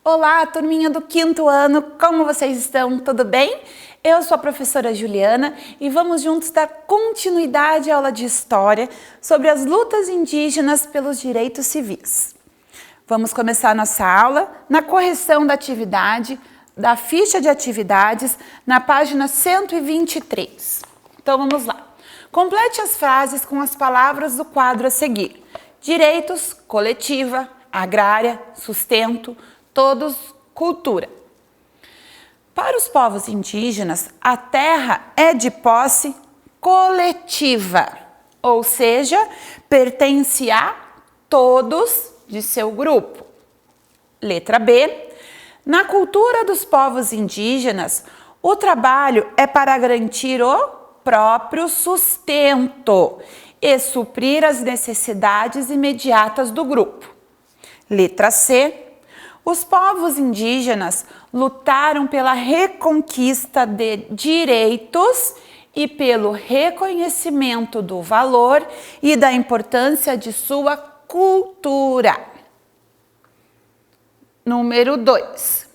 Olá, turminha do 5º ano, como vocês estão? Tudo bem? Eu sou a professora Juliana e vamos juntos dar continuidade à aula de História sobre as lutas indígenas pelos direitos civis. Vamos começar nossa aula na correção da atividade, da ficha de atividades, na página 123. Então vamos lá. Complete as frases com as palavras do quadro a seguir. Direitos, coletiva, agrária, sustento, todos, cultura. Para os povos indígenas, a terra é de posse coletiva, ou seja, pertence a todos de seu grupo. Letra B. Na cultura dos povos indígenas, o trabalho é para garantir o próprio sustento e suprir as necessidades imediatas do grupo. Letra C. Os povos indígenas lutaram pela reconquista de direitos e pelo reconhecimento do valor e da importância de sua cultura. Número 2.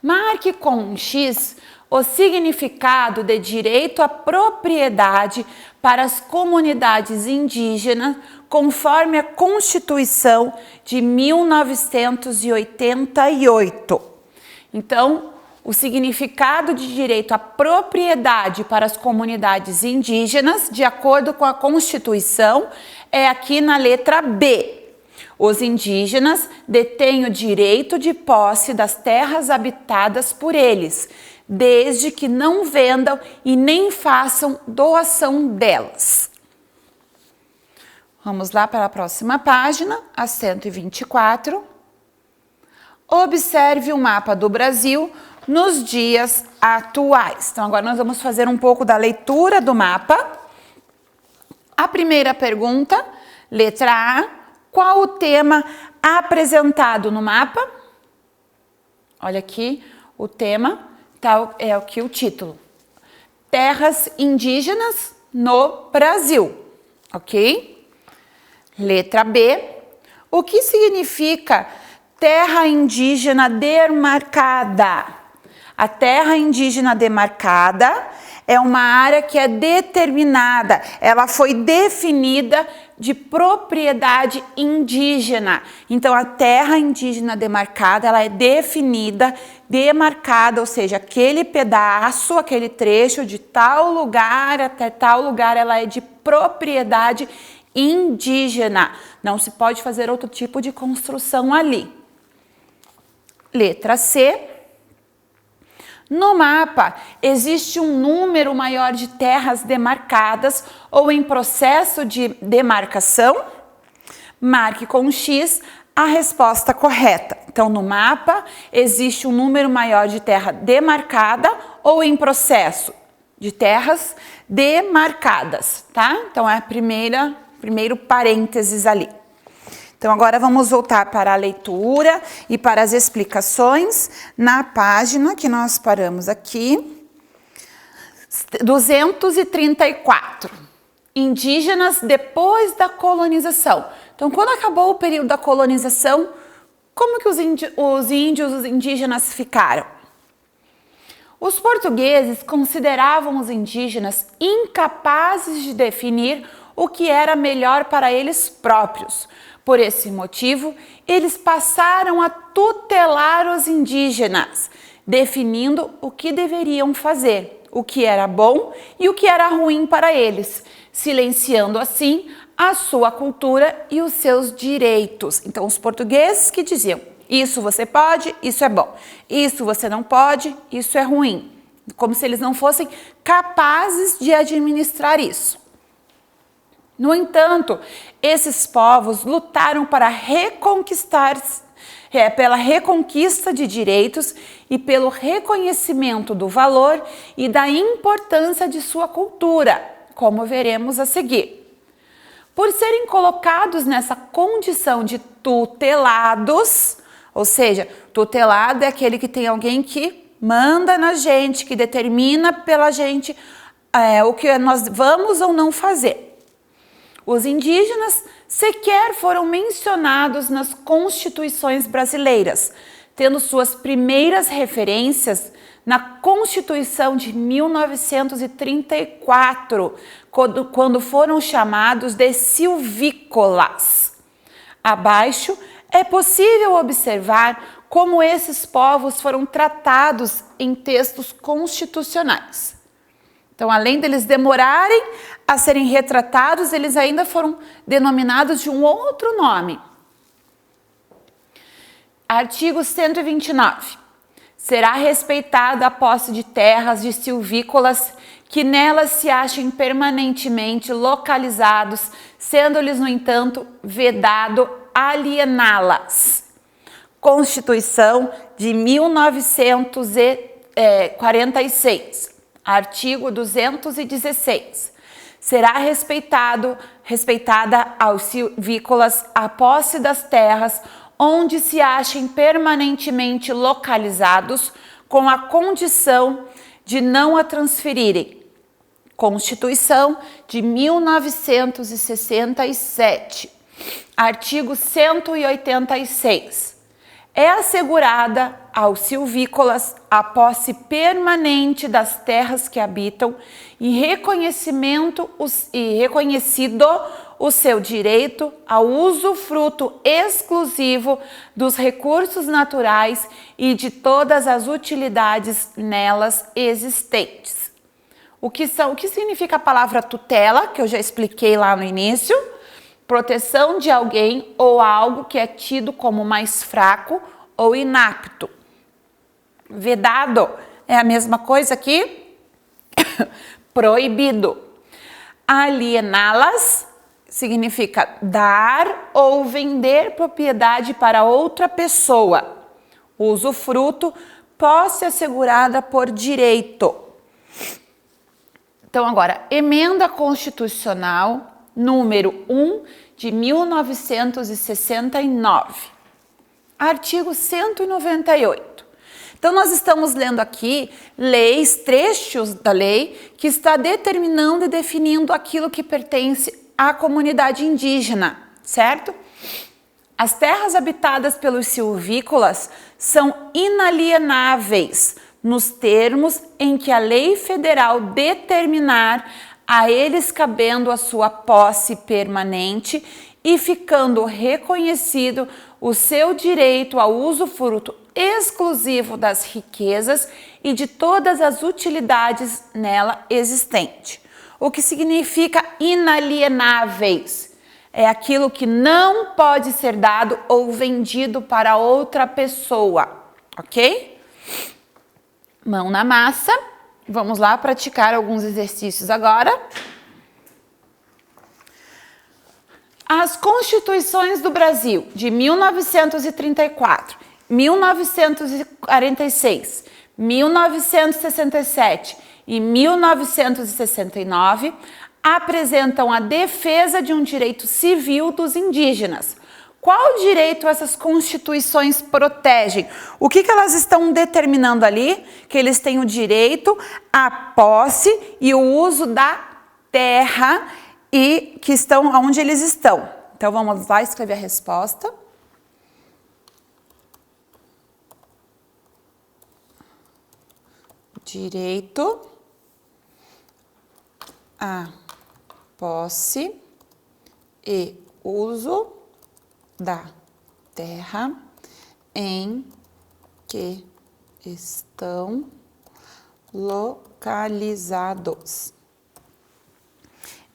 Marque com um X o significado de direito à propriedade para as comunidades indígenas conforme a Constituição de 1988. Então, o significado de direito à propriedade para as comunidades indígenas, de acordo com a Constituição, é aqui na letra B. Os indígenas detêm o direito de posse das terras habitadas por eles, desde que não vendam e nem façam doação delas. Vamos lá para a próxima página, a 124. Observe o mapa do Brasil nos dias atuais. Então, agora nós vamos fazer um pouco da leitura do mapa. A primeira pergunta, letra A, qual o tema apresentado no mapa? Olha aqui o tema, tá, é aqui o título. Terras indígenas no Brasil, ok? Letra B, o que significa terra indígena demarcada? A terra indígena demarcada é uma área que é determinada, ela foi definida de propriedade indígena. Então, a terra indígena demarcada, ela é definida, demarcada, ou seja, aquele pedaço, aquele trecho de tal lugar até tal lugar, ela é de propriedade indígena. Não se pode fazer outro tipo de construção ali. Letra C. No mapa, existe um número maior de terras demarcadas ou em processo de demarcação? Marque com um X a resposta correta. Então, no mapa, existe um número maior de terra demarcada ou em processo de terras demarcadas, tá? Então, é a primeiro parênteses ali. Então, agora vamos voltar para a leitura e para as explicações na página que nós paramos aqui. 234. Indígenas depois da colonização. Então, quando acabou o período da colonização, como que os indígenas ficaram? Os portugueses consideravam os indígenas incapazes de definir o que era melhor para eles próprios. Por esse motivo, eles passaram a tutelar os indígenas, definindo o que deveriam fazer, o que era bom e o que era ruim para eles, silenciando assim a sua cultura e os seus direitos. Então, os portugueses que diziam, isso você pode, isso é bom, isso você não pode, isso é ruim, como se eles não fossem capazes de administrar isso. No entanto, esses povos lutaram para pela reconquista de direitos e pelo reconhecimento do valor e da importância de sua cultura, como veremos a seguir. Por serem colocados nessa condição de tutelados, ou seja, tutelado é aquele que tem alguém que manda na gente, que determina pela gente o que nós vamos ou não fazer. Os indígenas sequer foram mencionados nas constituições brasileiras, tendo suas primeiras referências na Constituição de 1934, quando foram chamados de silvícolas. Abaixo é possível observar como esses povos foram tratados em textos constitucionais. Então, além deles demorarem a serem retratados, eles ainda foram denominados de um outro nome. Artigo 129. Será respeitada a posse de terras de silvícolas que nelas se achem permanentemente localizados, sendo-lhes, no entanto, vedado aliená-las. Constituição de 1946, artigo 216. Será respeitada aos silvícolas a posse das terras onde se achem permanentemente localizados, com a condição de não a transferirem. Constituição de 1967, artigo 186. É assegurada aos silvícolas a posse permanente das terras que habitam e reconhecido o seu direito ao usufruto exclusivo dos recursos naturais e de todas as utilidades nelas existentes. O que significa a palavra tutela, que eu já expliquei lá no início? Proteção de alguém ou algo que é tido como mais fraco ou inapto. Vedado é a mesma coisa que proibido. Aliená-las significa dar ou vender propriedade para outra pessoa. Usufruto, posse assegurada por direito. Então agora, emenda constitucional número 1 de 1969, artigo 198. Então nós estamos lendo aqui leis, trechos da lei que está determinando e definindo aquilo que pertence à comunidade indígena, certo? As terras habitadas pelos silvícolas são inalienáveis nos termos em que a lei federal determinar, a eles cabendo a sua posse permanente e ficando reconhecido o seu direito ao usufruto exclusivo das riquezas e de todas as utilidades nela existentes. O que significa inalienáveis? É aquilo que não pode ser dado ou vendido para outra pessoa, ok? Mão na massa. Vamos lá praticar alguns exercícios agora. As constituições do Brasil de 1934, 1946, 1967 e 1969 apresentam a defesa de um direito civil dos indígenas. Qual direito essas constituições protegem? O que elas estão determinando ali? Que eles têm o direito à posse e o uso da terra e que estão onde eles estão. Então vamos lá escrever a resposta. Direito à posse e uso da terra em que estão localizados.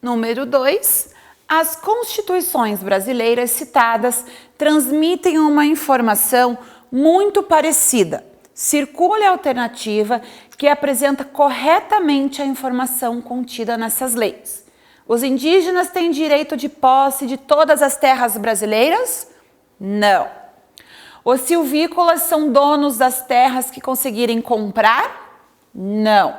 Número 2. As constituições brasileiras citadas transmitem uma informação muito parecida. Circule a alternativa que apresenta corretamente a informação contida nessas leis. Os indígenas têm direito de posse de todas as terras brasileiras? Não. Os silvícolas são donos das terras que conseguirem comprar? Não.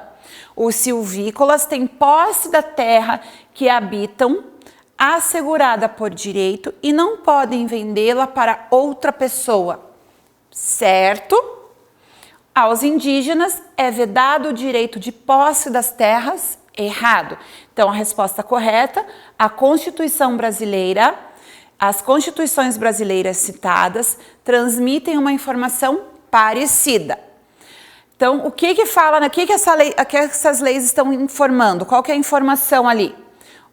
Os silvícolas têm posse da terra que habitam, assegurada por direito, e não podem vendê-la para outra pessoa. Certo? Aos indígenas é vedado o direito de posse das terras Errado. Então, a resposta correta, a Constituição brasileira, as constituições brasileiras citadas transmitem uma informação parecida. Então, o que fala, o que essas leis estão informando? Qual que é a informação ali?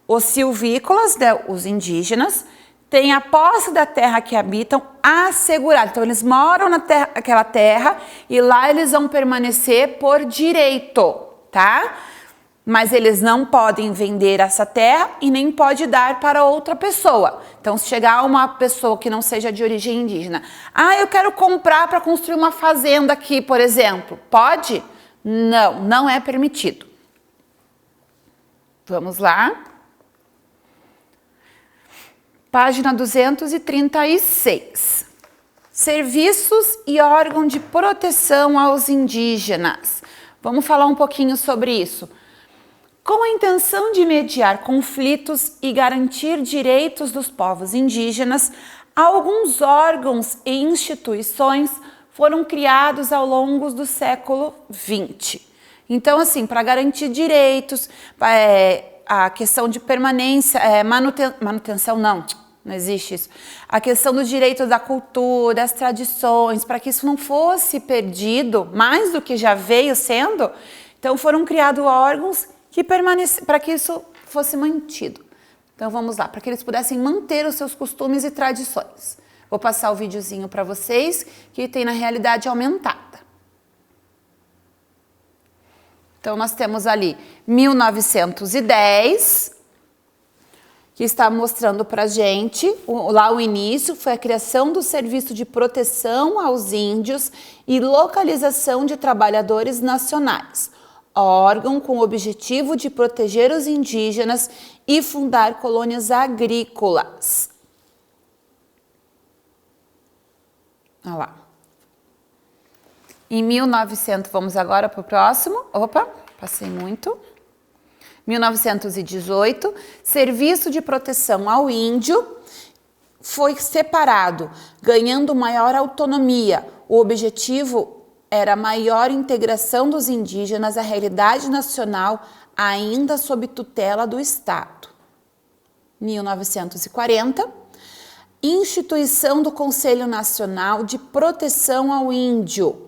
Os silvícolas, né, os indígenas, têm a posse da terra que habitam assegurada. Então, eles moram naquela terra e lá eles vão permanecer por direito, tá? Mas eles não podem vender essa terra e nem pode dar para outra pessoa. Então, se chegar uma pessoa que não seja de origem indígena, eu quero comprar para construir uma fazenda aqui, por exemplo, pode? Não, não é permitido. Vamos lá. Página 236. Serviços e órgão de proteção aos indígenas. Vamos falar um pouquinho sobre isso. Com a intenção de mediar conflitos e garantir direitos dos povos indígenas, alguns órgãos e instituições foram criados ao longo do século XX. Então, assim, para garantir direitos, a questão de permanência, manutenção não existe isso. A questão do direito da cultura, das tradições, para que isso não fosse perdido, mais do que já veio sendo, então foram criados órgãos para que isso fosse mantido. Então vamos lá, para que eles pudessem manter os seus costumes e tradições. Vou passar o videozinho para vocês, que tem na realidade aumentada. Então nós temos ali 1910, que está mostrando para a gente, lá o início, foi a criação do Serviço de Proteção aos Índios e Localização de Trabalhadores Nacionais, órgão com o objetivo de proteger os indígenas e fundar colônias agrícolas. Olha lá. Em 1900, vamos agora para o próximo. Opa, passei muito. 1918, Serviço de Proteção ao Índio foi separado, ganhando maior autonomia. O objetivo era a maior integração dos indígenas à realidade nacional, ainda sob tutela do Estado. 1940, instituição do Conselho Nacional de Proteção ao Índio,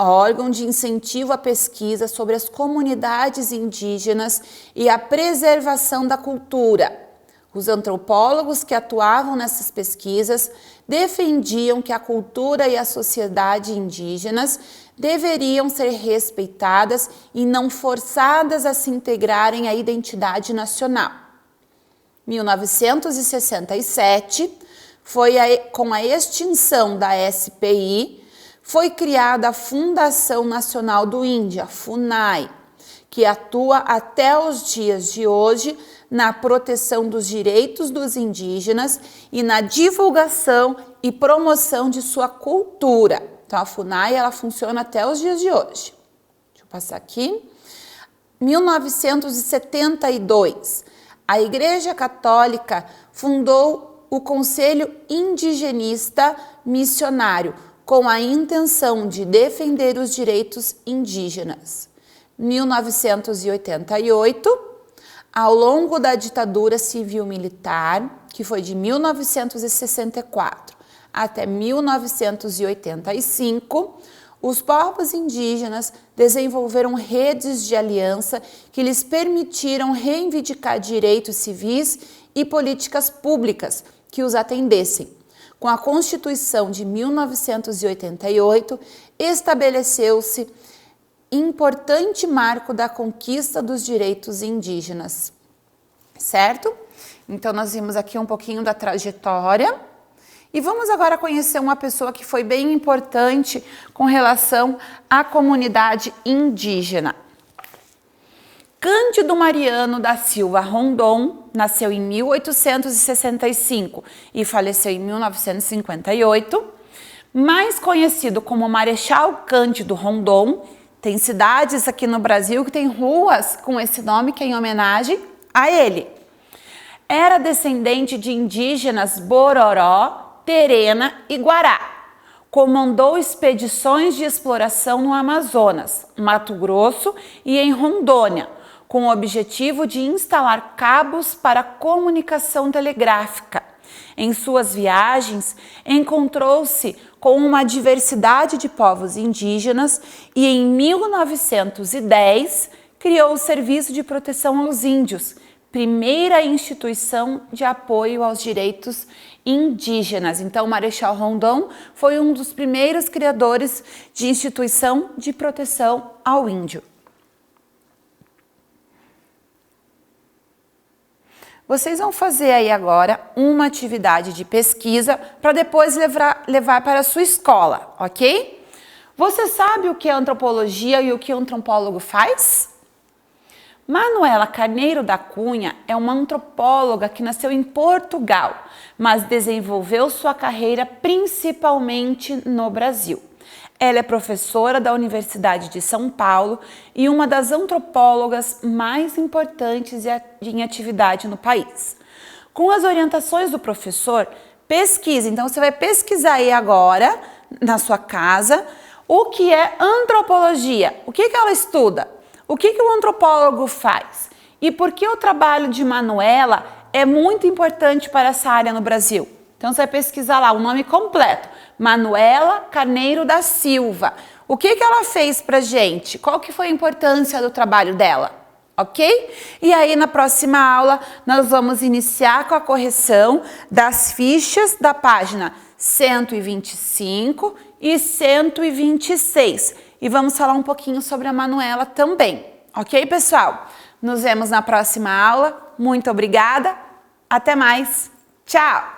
órgão de incentivo à pesquisa sobre as comunidades indígenas e a preservação da cultura. Os antropólogos que atuavam nessas pesquisas defendiam que a cultura e a sociedade indígenas deveriam ser respeitadas e não forçadas a se integrarem à identidade nacional. 1967, com a extinção da SPI, foi criada a Fundação Nacional do Índio, a FUNAI, que atua até os dias de hoje na proteção dos direitos dos indígenas e na divulgação e promoção de sua cultura. Então, a FUNAI, ela funciona até os dias de hoje. Deixa eu passar aqui. 1972, a Igreja Católica fundou o Conselho Indigenista Missionário, com a intenção de defender os direitos indígenas. 1988, ao longo da ditadura civil-militar, que foi de 1964 até 1985, os povos indígenas desenvolveram redes de aliança que lhes permitiram reivindicar direitos civis e políticas públicas que os atendessem. Com a Constituição de 1988, estabeleceu-se importante marco da conquista dos direitos indígenas, certo? Então, nós vimos aqui um pouquinho da trajetória e vamos agora conhecer uma pessoa que foi bem importante com relação à comunidade indígena. Cândido Mariano da Silva Rondon nasceu em 1865 e faleceu em 1958, mais conhecido como Marechal Cândido Rondon. Tem cidades aqui no Brasil que tem ruas com esse nome, que é em homenagem a ele. Era descendente de indígenas Bororó, Terena e Guará. Comandou expedições de exploração no Amazonas, Mato Grosso e em Rondônia. com o objetivo de instalar cabos para comunicação telegráfica. Em suas viagens, encontrou-se com uma diversidade de povos indígenas e, em 1910, criou o Serviço de Proteção aos Índios, primeira instituição de apoio aos direitos indígenas. Então, Marechal Rondon foi um dos primeiros criadores de instituição de proteção ao índio. Vocês vão fazer aí agora uma atividade de pesquisa para depois levar para a sua escola, ok? Você sabe o que é antropologia e o que o antropólogo faz? Manuela Carneiro da Cunha é uma antropóloga que nasceu em Portugal, mas desenvolveu sua carreira principalmente no Brasil. Ela é professora da Universidade de São Paulo e uma das antropólogas mais importantes em atividade no país. Com as orientações do professor, pesquise. Então, você vai pesquisar aí agora, na sua casa, o que é antropologia. O que ela estuda? O que o antropólogo faz? E por que o trabalho de Manuela é muito importante para essa área no Brasil? Então, você vai pesquisar lá o nome completo. Manuela Carneiro da Silva. O que ela fez pra gente? Qual que foi a importância do trabalho dela? Ok? E aí, na próxima aula, nós vamos iniciar com a correção das fichas da página 125 e 126. E vamos falar um pouquinho sobre a Manuela também. Ok, pessoal? Nos vemos na próxima aula. Muito obrigada. Até mais. Tchau!